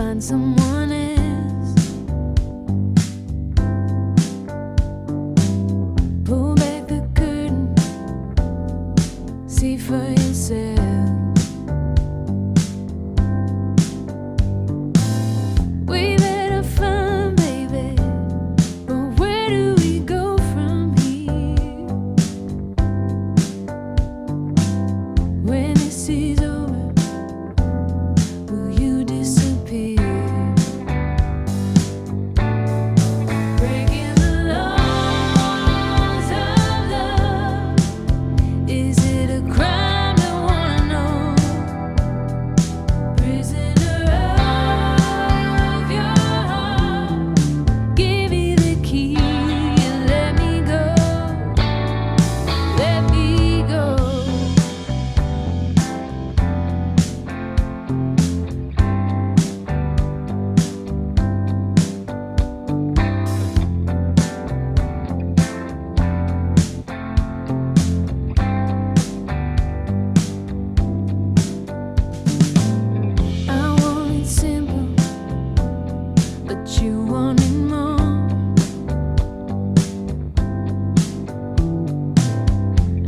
find someone else. Pull back the curtain, see for yourself. We better find, baby, but where do we go from here? When this is over, will you disappear? Breaking the laws of love. Is it a crime to wanna know? Prisoner of your heart. Give me the key and let me go. Let me go. I want it simple, but you want it more.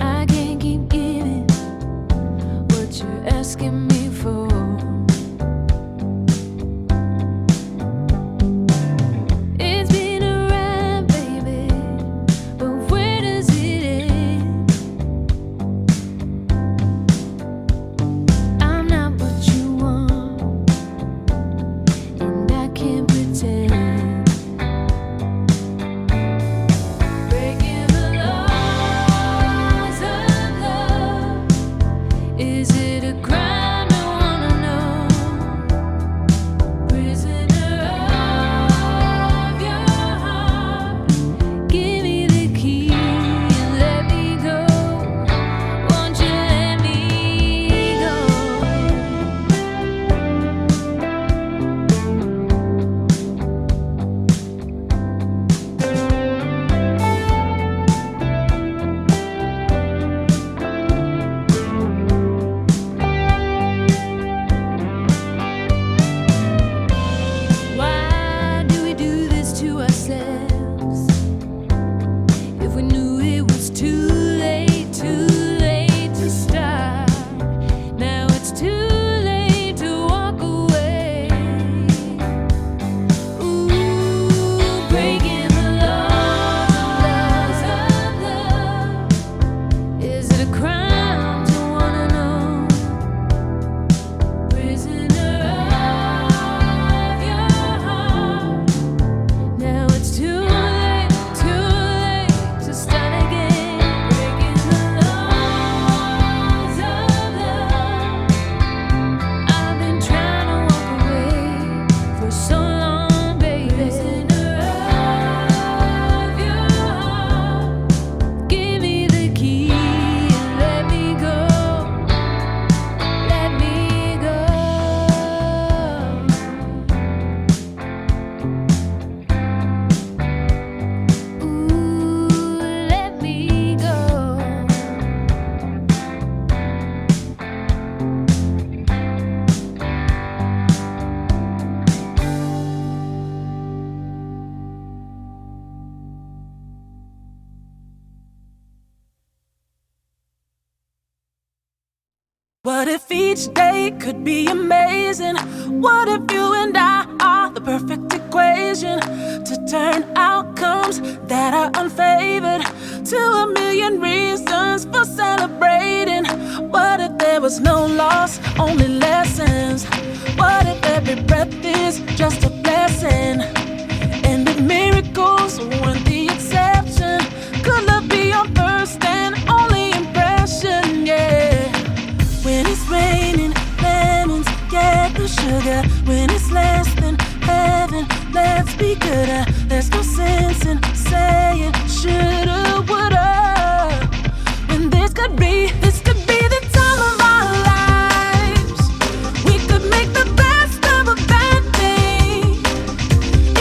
I can't keep giving what you're asking me for. It's been a ride, baby, but where does it end? I'm not what you want, and I can't pretend. Breaking the laws of love. Is it a crime to wanna know? Prisoner of your heart. Give me the key and let me go. Won't you let me go? Why do we do this to ourselves? If we knew it was too late to start. Now it's too late to walk away. Ooh, breaking the laws of love. Is it a crime to wanna know? Prisoner of your heart. Now it's too late to start again. Breaking the laws of love. I've been trying to walk away for so long, baby. Prisoner of your heart. Give me the key and let me go. Let me go. Ooh, let me go. What if each day could be amazing? What if you and I are the perfect equation to turn outcomes that are unfavored to a million reasons for celebrating? What if there was no loss, only lessons? What if every breath is just a blessing? And if miracles weren't the exception, could love be your first and only impression? Yeah. When it's raining, lemons get the sugar. When it's less than heaven, let's be gooder. There's no sense in saying shoulda, woulda. When this could be the time of our lives. We could make the best of a bad thing.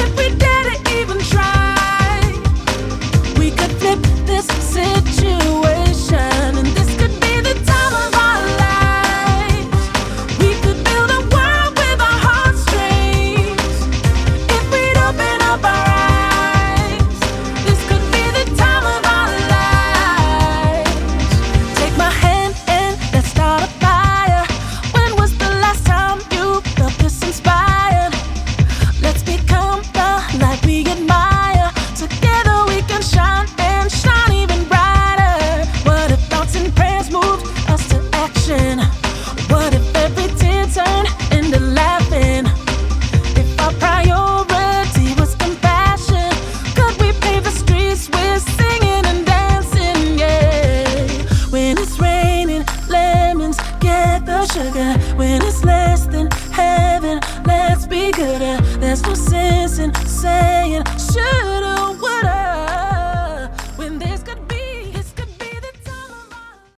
If we dare to even try, we could flip this situation. And this could be the time of our lives. We could build a world with our heartstrings. sugar when it's